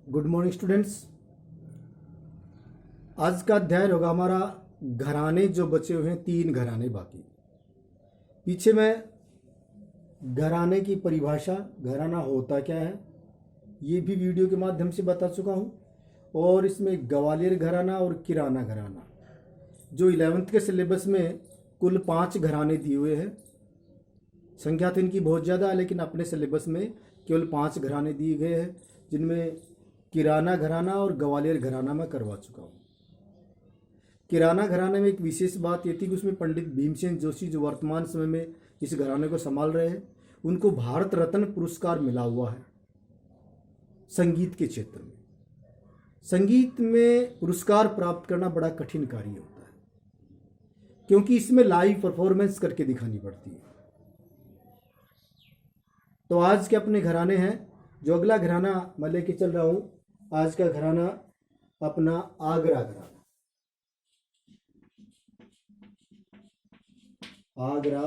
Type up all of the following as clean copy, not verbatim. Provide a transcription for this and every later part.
Good morning students. आज का अध्याय होगा हमारा घराने जो बचे हुए हैं, 3 घराने बाकी। पीछे मैं घराने की परिभाषा, घराना होता क्या है, ये भी वीडियो के माध्यम से बता चुका हूँ। और इसमें ग्वालियर घराना और किराना घराना, जो 11th के सिलेबस में कुल 5 घराने दिए हुए हैं। संख्या तो इनकी बहुत ज़्यादा है, लेकिन अपने सिलेबस में केवल 5 घराने दिए गए हैं, जिनमें किराना घराना और ग्वालियर घराना मैं करवा चुका हूँ। किराना घराने में एक विशेष बात ये थी कि उसमें पंडित भीमसेन जोशी, जो वर्तमान समय में इस घराने को संभाल रहे हैं, उनको भारत रत्न पुरस्कार मिला हुआ है संगीत के क्षेत्र में। संगीत में पुरस्कार प्राप्त करना बड़ा कठिन कार्य होता है, क्योंकि इसमें लाइव परफॉर्मेंस करके दिखानी पड़ती है। तो आज के अपने घराने हैं, जो अगला घराना मैं लेके चल रहा हूँ, आज का घराना अपना आगरा घराना। आगरा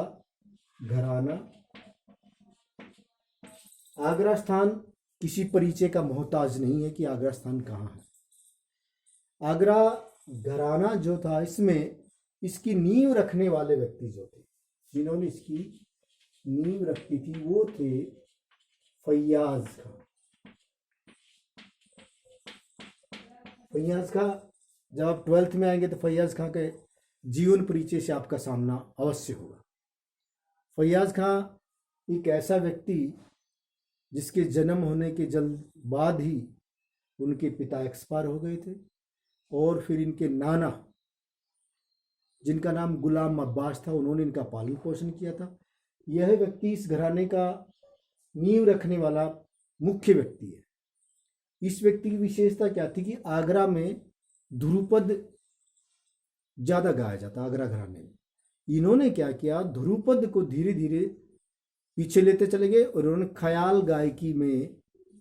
घराना। आगरा स्थान किसी परिचय का मोहताज नहीं है कि आगरा स्थान कहाँ है। आगरा घराना जो था, इसमें इसकी नींव रखने वाले व्यक्ति जो थे, जिन्होंने इसकी नींव रखी थी, वो थे फैयाज खां। फैयाज खां, जब आप 12th में आएंगे तो फैयाज खां के जीवन परिचय से आपका सामना अवश्य होगा। फैयाज खां एक ऐसा व्यक्ति जिसके जन्म होने के जल्द बाद ही उनके पिता एक्सपायर हो गए थे, और फिर इनके नाना, जिनका नाम गुलाम अब्बास था, उन्होंने इनका पालन पोषण किया था। यह व्यक्ति इस घराने का नींव रखने वाला मुख्य व्यक्ति है। इस व्यक्ति की विशेषता क्या थी कि आगरा में ध्रुपद ज्यादा गाया जाता। आगरा घराने में इन्होंने क्या किया, ध्रुपद को धीरे धीरे पीछे लेते चले गए, और इन्होंने ख्याल गायकी में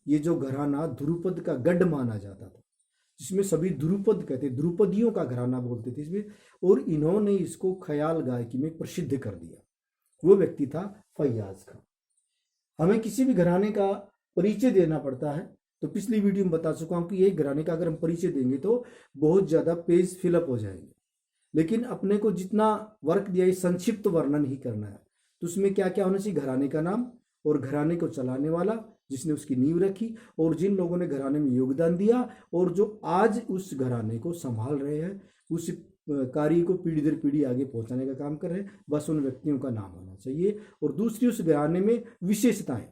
ये जो घराना ध्रुपद का गढ़ माना जाता था, जिसमें सभी ध्रुपद कहते, ध्रुपदियों का घराना बोलते थे इसमें, और इन्होंने इसको ख्याल गायकी में प्रसिद्ध कर दिया। वो व्यक्ति था फैयाज खां। हमें किसी भी घराने का परिचय देना पड़ता है, तो पिछली वीडियो में बता चुका हूं कि एक घराने का अगर हम परिचय देंगे तो बहुत ज्यादा पेज फिलअप हो जाएंगे, लेकिन अपने को जितना वर्क दिया है संक्षिप्त वर्णन ही करना है। तो उसमें क्या क्या होना चाहिए, घराने का नाम और घराने को चलाने वाला, जिसने उसकी नींव रखी, और जिन लोगों ने घराने में योगदान दिया, और जो आज उस घराने को संभाल रहे हैं, उस कार्य को पीढ़ी दर पीढ़ी आगे पहुंचाने का काम कर रहे हैं, बस उन व्यक्तियों का नाम होना चाहिए। और दूसरी, उस घराने में विशेषताएं,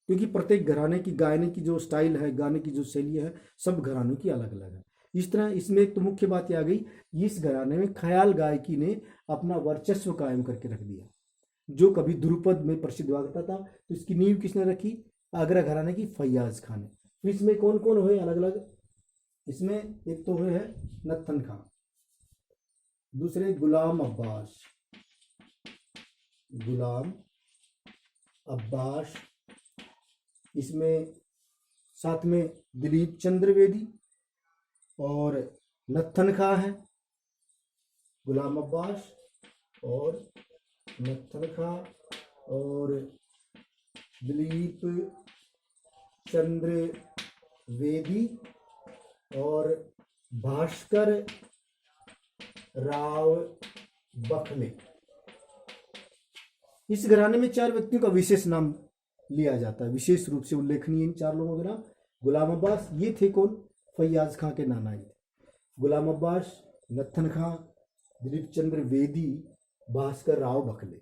क्योंकि प्रत्येक घराने की गायने की जो स्टाइल है, गाने की जो शैली है, सब घरानों की अलग अलग है। इस तरह इसमें एक तो मुख्य बात यह आ गई, इस घराने में ख्याल गायकी ने अपना वर्चस्व कायम करके रख दिया, जो कभी ध्रुपद में प्रसिद्ध हुआ करता था। तो इसकी नींव किसने रखी, आगरा घराने की फैयाज खां ने। तो इसमें कौन कौन हुए अलग अलग, इसमें एक तो हुए है नत्थन खां, दूसरे गुलाम अब्बास, गुलाम अब्बास, इसमें साथ में दिलीप चंद्र वेदी और नत्थन खां है। गुलाम अब्बास और नत्थन खां और दिलीप चंद्र वेदी और भास्कर राव बखले। इस घराने में 4 व्यक्तियों का विशेष नाम लिया जाता है, विशेष रूप से उल्लेखनीय इन 4 लोगों के नाम। गुलाम अब्बास, ये थे कौन, फैयाज खां के नाना ही थे। गुलाम अब्बास, नत्थन खां, दिलीप चंद्र वेदी, भास्कर राव बखले।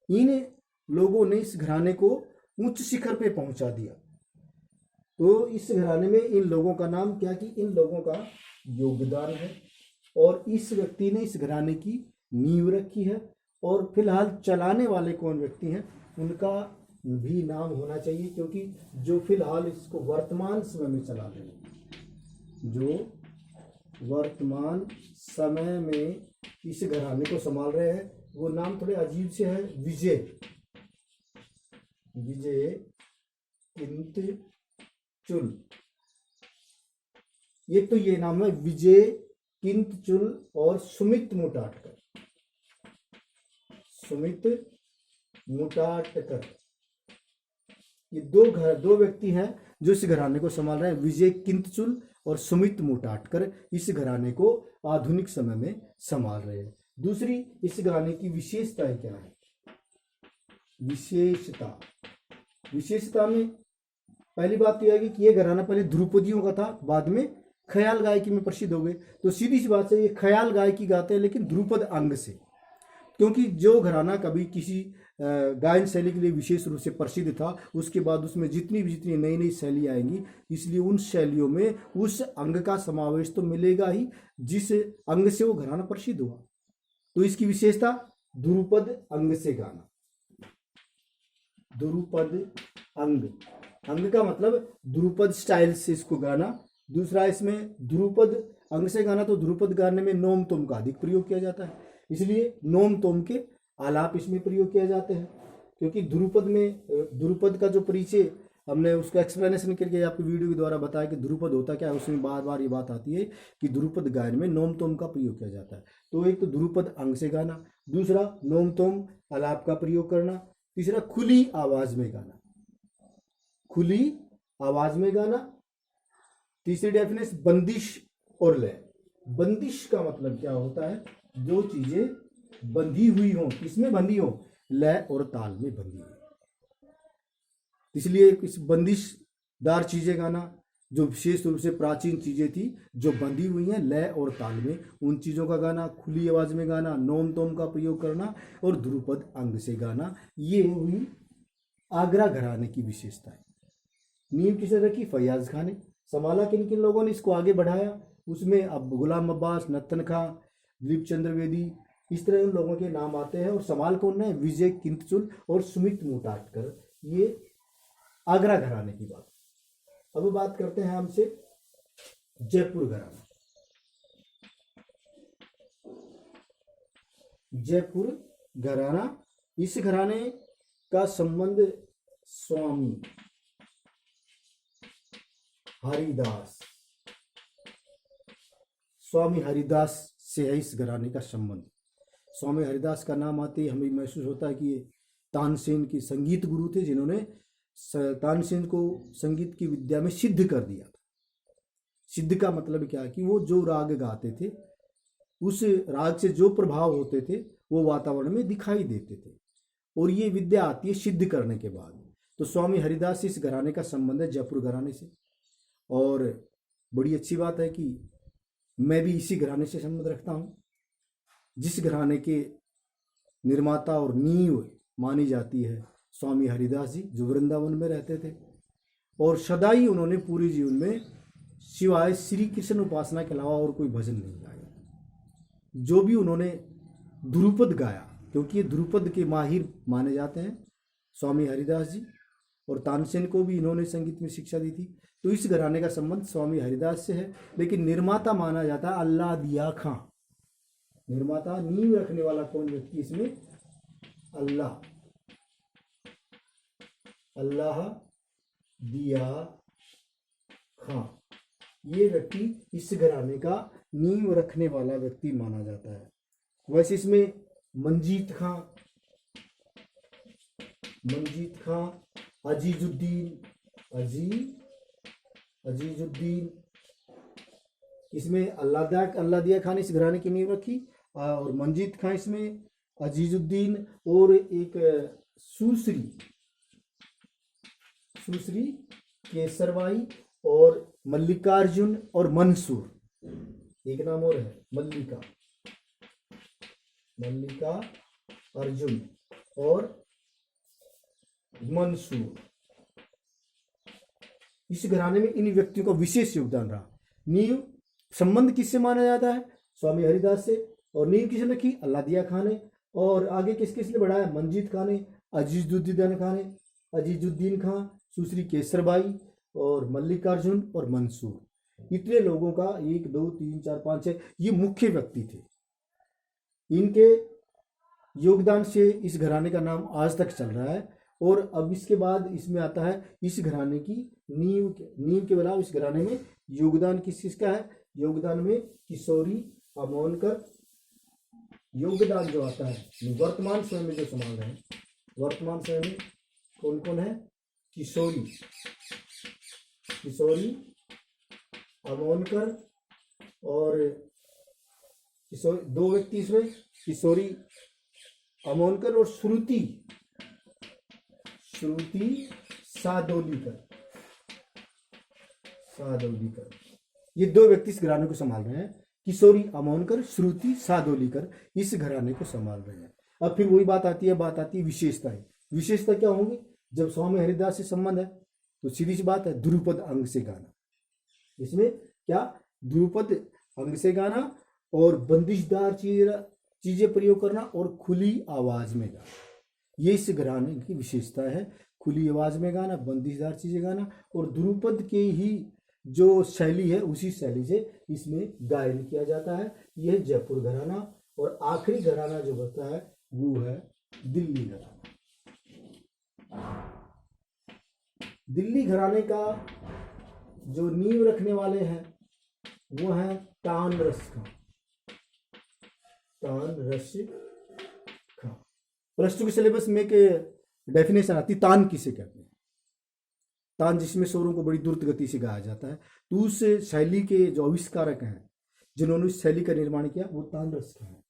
इन लोगों ने इस घराने को उच्च शिखर पे पहुंचा दिया। तो इस घराने में इन लोगों का नाम क्या, कि इन लोगों का योगदान है, और इस व्यक्ति ने इस घराने की नींव रखी है। और फिलहाल चलाने वाले कौन व्यक्ति हैं, उनका भी नाम होना चाहिए, क्योंकि जो फिलहाल इसको वर्तमान समय में चला रहे हैं, जो वर्तमान समय में इस घराने को संभाल रहे हैं, वो नाम थोड़े अजीब से है। विजय किंतचुल, ये तो ये नाम है, विजय किंतचुल और सुमित मुटाटकर। सुमित मुटाटकर, ये दो व्यक्ति हैं जो इस घराने को संभाल रहे हैं विजय किंतचुल और सुमित मुटाटकर इस घराने को आधुनिक समय में संभाल रहे हैं। दूसरी इस घराने की विशेषताएं क्या है? विशेषता में पहली बात तो यह है कि ये घराना पहले ध्रुपदियों का था, बाद में ख्याल गायकी में प्रसिद्ध हो गए। तो सीधी सी बात है ये ख्याल गायकी गाते हैं लेकिन ध्रुपद अंग से, क्योंकि जो घराना कभी किसी गायन शैली के लिए विशेष रूप से प्रसिद्ध था उसके बाद उसमें जितनी नई नई शैली आएंगी, इसलिए उन शैलियों में उस अंग का समावेश तो मिलेगा ही जिस अंग से वो घराना प्रसिद्ध हुआ। तो इसकी विशेषता ध्रुपद अंग से गाना। ध्रुपद अंग का मतलब ध्रुपद स्टाइल से इसको गाना। दूसरा इसमें ध्रुपद अंग से गाना, तो ध्रुपद गाने में नोम तोम का अधिक प्रयोग किया जाता है, इसलिए नोम तोम के आलाप इसमें प्रयोग किए जाते हैं। क्योंकि ध्रुपद का जो परिचय हमने उसका एक्सप्लेनेशन करके आपको वीडियो के द्वारा बताया कि ध्रुपद होता क्या है, उसमें बार बार ये बात आती है कि ध्रुपद गायन में नोम तोम का प्रयोग किया जाता है। तो एक तो ध्रुपद अंग से गाना, दूसरा नोम तोम आलाप का प्रयोग करना, तीसरा खुली आवाज में गाना। खुली आवाज में गाना। तीसरी डेफिनेशन बंदिश और लय। बंदिश का मतलब क्या होता है? जो चीजें बंधी हुई हो, किसमें बंधी हो? लय और ताल में बंधी हो। इसलिए इस बंदिशदार चीजें गाना, जो विशेष रूप से प्राचीन चीजें थी जो बंधी हुई हैं लय और ताल में, उन चीजों का गाना, खुली आवाज में गाना, नोम तोम का प्रयोग करना और ध्रुपद अंग से गाना, ये हुई आगरा घराने की विशेषता है। नींव किसने रखी? फैयाज खान ने। संभाला किन किन लोगों ने इसको आगे बढ़ाया? उसमें अब गुलाम अब्बास, नत्तन खां, दिलीप चंद्र बेदी, इस तरह उन लोगों के नाम आते हैं। और संभाल कौन है? विजय किंतचुल और सुमित मुटाटकर। ये आगरा घराने की बात। अब बात करते हैं हमसे जयपुर घराना। जयपुर घराना, इस घराने का संबंध स्वामी हरिदास से है। इस घराने का संबंध स्वामी हरिदास का नाम आते ही हमें महसूस होता है कि ये तानसेन के संगीत गुरु थे, जिन्होंने तानसेन को संगीत की विद्या में सिद्ध कर दिया था। सिद्ध का मतलब क्या है कि वो जो राग गाते थे उस राग से जो प्रभाव होते थे वो वातावरण में दिखाई देते थे, और ये विद्या आती है सिद्ध करने के बाद। तो स्वामी हरिदास से इस घराने का संबंध है जयपुर घराने से। और बड़ी अच्छी बात है कि मैं भी इसी घराने से संबंध रखता हूँ, जिस घराने के निर्माता और नींव मानी जाती है स्वामी हरिदास जी, जो वृंदावन में रहते थे। और सदा ही उन्होंने पूरे जीवन में सिवाय श्री कृष्ण उपासना के अलावा और कोई भजन नहीं गाया। जो भी उन्होंने ध्रुपद गाया, क्योंकि ये ध्रुपद के माहिर माने जाते हैं स्वामी हरिदास जी, और तानसेन को भी इन्होंने संगीत में शिक्षा दी थी। तो इस घराने का संबंध स्वामी हरिदास से है। लेकिन निर्माता माना जाता है अल्लाह दिया खां। निर्माता, नींव रखने वाला कौन व्यक्ति इसमें? अल्लाह दिया खां। ये व्यक्ति इस घराने का नींव रखने वाला व्यक्ति माना जाता है। वैसे इसमें मंजीत खां, अजीजुद्दीन, इसमें अल्लादिया खान इस घराने की नींव रखी, और मंजीत खां इसमें, अजीजुद्दीन, और एक सुश्री केसरबाई, और मल्लिकार्जुन और मंसूर, एक नाम और है मल्लिका अर्जुन और मंसूर। इस घराने में इन व्यक्तियों का विशेष योगदान रहा। नींव संबंध किससे माना जाता है? स्वामी हरिदास से। और नींव किसने रखी? अल्लादिया खान ने। और आगे किसने बढ़ाया? मंजीत खान ने, अजीजुद्दीन खान, सुश्री केसरबाई और मल्लिकार्जुन और मंसूर। इतने लोगों का 1 2 3 4 5 6 ये मुख्य व्यक्ति थे। इनके योगदान से इस घराने का नाम आज तक चल रहा है। और अब इसके बाद इसमें आता है इस घराने की नींव के अलावा इस घराने में योगदान किसका है? योगदान में किशोरी अमोनकर योगदान जो आता है वर्तमान समय में जो संभाल रहे हैं। वर्तमान समय में कौन कौन है? किशोरी किशोरी अमोनकर और किशोरी, दो व्यक्ति इसमें, किशोरी अमोनकर और श्रुति सादोलीकर। ये दो व्यक्ति इस घराने को संभाल रहे हैं। किशोरी अमोनकर, श्रुति सादोलीकर इस घराने को संभाल रहे हैं। अब फिर वही बात आती है विशेषताएं। विशेषता क्या होंगी? जब स्वामी हरिदास से संबंध है तो सीधी सी बात है, ध्रुपद अंग से गाना। इसमें क्या? ध्रुपद अंग से गाना और बंदिशदार चीजें प्रयोग करना और खुली आवाज में गाना, ये इस घराने की विशेषता है। खुली आवाज में गाना, बंदिशदार चीजें गाना और ध्रुपद के ही जो शैली है उसी शैली से इसमें गायन किया जाता है। यह जयपुर घराना। और आखिरी घराना जो बचा है वो है दिल्ली घराना। दिल्ली घराने का जो नींव रखने वाले हैं वो है तानरस खां। प्लस टू के सिलेबस में एक डेफिनेशन आती, तान किसे कहते हैं? तान जिसमें स्वरों को बड़ी द्रुत गति से गाया जाता है। तो उस शैली के जो आविष्कारक हैं, जिन्होंने उस शैली का निर्माण किया, वो तानरस खां हैं।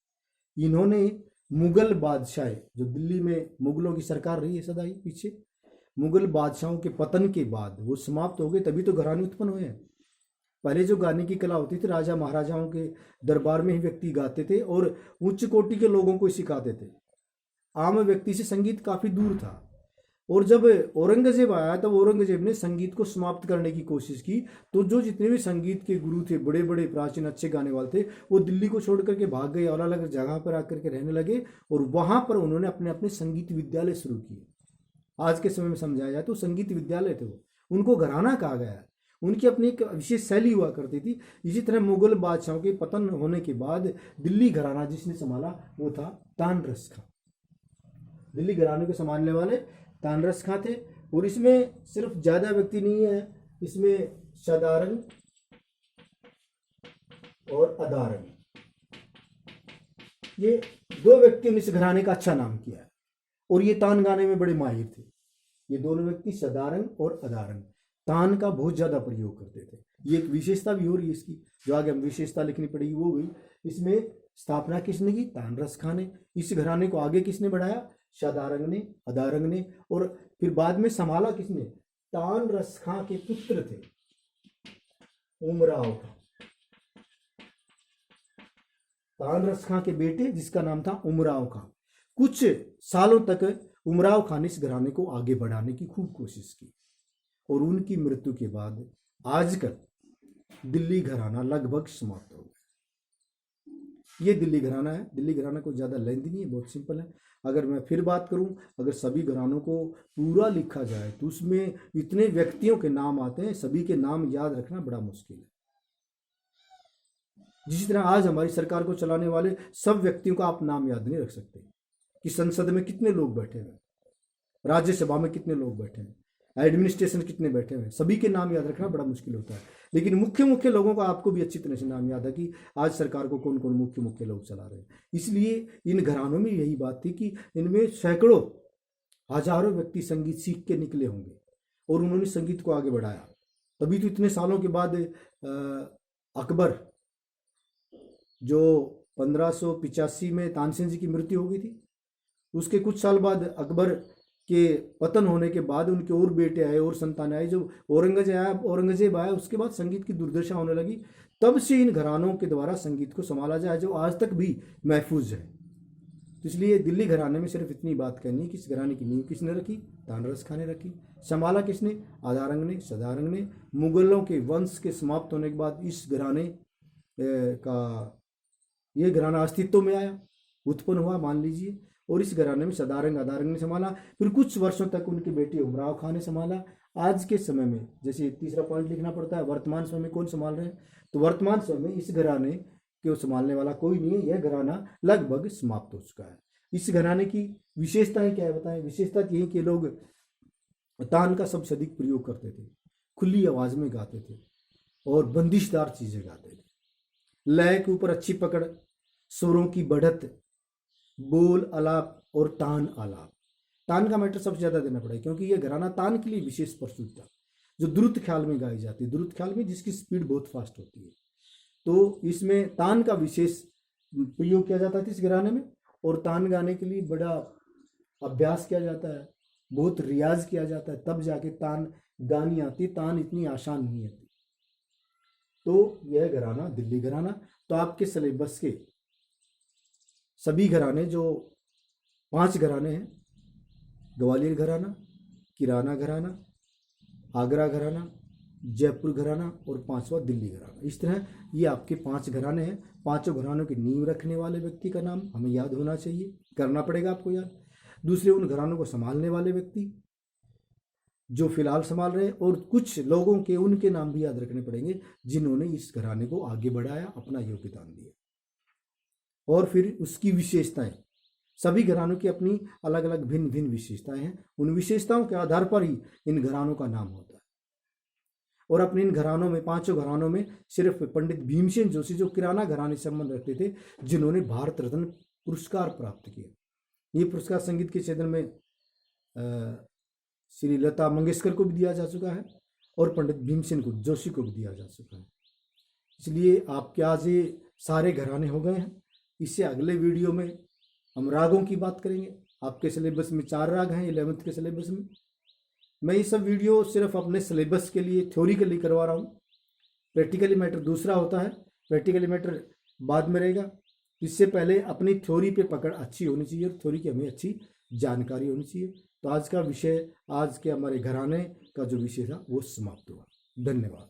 इन्होंने मुगल बादशाह, जो दिल्ली में मुगलों की सरकार रही है सदाई पीछे, मुगल बादशाहों के पतन के बाद वो समाप्त हो गए, तभी तो घराने उत्पन्न हुए हैं। पहले जो गाने की कला होती थी, राजा महाराजाओं के दरबार में ही व्यक्ति गाते थे और उच्च कोटि के लोगों को सिखाते थे। आम व्यक्ति से संगीत काफी दूर था। और जब औरंगजेब आया तब औरंगजेब ने संगीत को समाप्त करने की कोशिश की। तो जो जितने भी संगीत के गुरु थे, बड़े बड़े प्राचीन अच्छे गाने वाले थे, वो दिल्ली को छोड़ करके भाग गए, अलग अलग जगह पर आकर के रहने लगे और वहां पर उन्होंने अपने अपने संगीत विद्यालय शुरू किए। आज के समय में समझाया जाए तो संगीत विद्यालय थे वो, उनको घराना कहा गया है। उनकी अपनी एक विशेष शैली हुआ करती थी। इसी तरह मुगल बादशाहों के पतन होने के बाद दिल्ली घराना जिसने संभाला वो था तानरस खां। दिल्ली घराने को संभालने वाले तानरस खां थे। और इसमें सिर्फ ज्यादा व्यक्ति नहीं है, इसमें सदारंग और अदारंग, ये दो व्यक्तियों ने इस घराने का अच्छा नाम किया है और ये तान गाने में बड़े माहिर थे। ये दोनों व्यक्ति सदारंग और अदारंग तान का बहुत ज्यादा प्रयोग करते थे। ये एक विशेषता भी हो रही है इसकी, जो आगे हम विशेषता लिखनी पड़ेगी वो हुई। इसमें स्थापना किसने की? तानरस खां ने। इस घराने को आगे किसने बढ़ाया? सदारंग ने, अदारंग ने। और फिर बाद में संभाला किसने? तानरस खां के पुत्र थे उमराव खां। तानरस खां के बेटे जिसका नाम था उमराव खां। कुछ सालों तक उमराव खां ने इस घराने को आगे बढ़ाने की खूब कोशिश की और उनकी मृत्यु के बाद आजकल दिल्ली घराना लगभग समाप्त हो गया। ये दिल्ली घराना है। दिल्ली घराना कोई ज्यादा लेंथी नहीं है, बहुत सिंपल है। अगर मैं फिर बात करूं, अगर सभी घरानों को पूरा लिखा जाए तो उसमें इतने व्यक्तियों के नाम आते हैं, सभी के नाम याद रखना बड़ा मुश्किल है। जिस तरह आज हमारी सरकार को चलाने वाले सब व्यक्तियों का आप नाम याद नहीं रख सकते कि संसद में कितने लोग बैठे हैं, राज्यसभा में कितने लोग बैठे हैं, एडमिनिस्ट्रेशन कितने बैठे हुए, सभी के नाम याद रखना बड़ा मुश्किल होता है। लेकिन मुख्य मुख्य लोगों का आपको भी अच्छी तरह से नाम याद है कि आज सरकार को कौन कौन मुख्य मुख्य लोग चला रहे हैं। इसलिए इन घरानों में यही बात थी कि इनमें सैकड़ों हजारों व्यक्ति संगीत सीख के निकले होंगे और उन्होंने संगीत को आगे बढ़ाया। तभी तो इतने सालों के बाद अकबर, जो 1585 में तानसेन जी की मृत्यु हो गई थी, उसके कुछ साल बाद अकबर के पतन होने के बाद उनके और बेटे आए और संतान आए। जो औरंगजेब आया उसके बाद संगीत की दुर्दशा होने लगी। तब से इन घरानों के द्वारा संगीत को संभाला जाए जो आज तक भी महफूज है। तो इसलिए दिल्ली घराने में सिर्फ इतनी बात कहनी कि इस घराने की नींव किसने रखी? तानरस खां ने रखी। संभाला किसने? अदारंग ने, सदारंग ने। मुगलों के वंश के समाप्त होने के बाद इस घराने का ये घराना अस्तित्व में आया, उत्पन्न हुआ मान लीजिए। और इस घराने में सदारंग अदारंग ने संभाला। फिर कुछ वर्षों तक उनके बेटे उमराव खां ने संभाला। आज के समय में जैसे तीसरा पॉइंट लिखना पड़ता है, वर्तमान समय में कौन संभाल रहे हैं? तो वर्तमान समय में इस घराने को संभालने वाला कोई नहीं है। यह घराना लगभग समाप्त हो चुका है। इस घराने की विशेषताएं क्या है बताएं? विशेषता यही कि लोग तान का सबसे अधिक प्रयोग करते थे, खुली आवाज में गाते थे और बंदिशदार चीजें गाते थे। लय के ऊपर अच्छी पकड़, स्वरों की बढ़त, बोल आलाप और तान आलाप। तान का मैटर सबसे ज्यादा देना पड़ेगा क्योंकि यह घराना तान के लिए विशेष प्रस्तुत था। जो द्रुत ख्याल में गाई जाती है, द्रुत ख्याल में जिसकी स्पीड बहुत फास्ट होती है। तो इसमें तान का विशेष प्रयोग किया जाता है इस घराने में, और तान गाने के लिए बड़ा अभ्यास किया जाता है, बहुत रियाज किया जाता है, तब जाके तान गानी आती। तान इतनी आसान नहीं आती। तो यह घराना दिल्ली घराना। तो आपके सिलेबस के सभी घराने, जो 5 घराने हैं, ग्वालियर घराना, किराना घराना, आगरा घराना, जयपुर घराना और 5वां दिल्ली घराना, इस तरह ये आपके 5 घराने हैं। 5 घरानों की नींव रखने वाले व्यक्ति का नाम हमें याद होना चाहिए, करना पड़ेगा आपको याद। दूसरे, उन घरानों को संभालने वाले व्यक्ति जो फिलहाल संभाल रहे हैं, और कुछ लोगों के उनके नाम भी याद रखने पड़ेंगे जिन्होंने इस घराने को आगे बढ़ाया, अपना योगदान दिया। और फिर उसकी विशेषताएं, सभी घरानों की अपनी अलग अलग भिन्न भिन्न विशेषताएं हैं। उन विशेषताओं के आधार पर ही इन घरानों का नाम होता है। और अपने इन घरानों में, 5 घरानों में, सिर्फ पंडित भीमसेन जोशी जो किराना घराने से संबंध रखते थे, जिन्होंने भारत रत्न पुरस्कार प्राप्त किया। ये पुरस्कार संगीत के क्षेत्र में श्री लता मंगेशकर को भी दिया जा चुका है, और पंडित भीमसेन को जोशी को भी दिया जा चुका है। इसलिए आपके आज ये सारे घराने हो गए हैं। इससे अगले वीडियो में हम रागों की बात करेंगे। आपके सिलेबस में 4 राग हैं 11th के सिलेबस में। मैं ये सब वीडियो सिर्फ अपने सिलेबस के लिए, थ्योरी के लिए करवा रहा हूँ। प्रैक्टिकली मैटर दूसरा होता है, प्रैक्टिकली मैटर बाद में रहेगा। इससे पहले अपनी थ्योरी पे पकड़ अच्छी होनी चाहिए, और थ्योरी की हमें अच्छी जानकारी होनी चाहिए। तो आज का विषय, आज के हमारे घराने का जो विषय था वो समाप्त हुआ। धन्यवाद।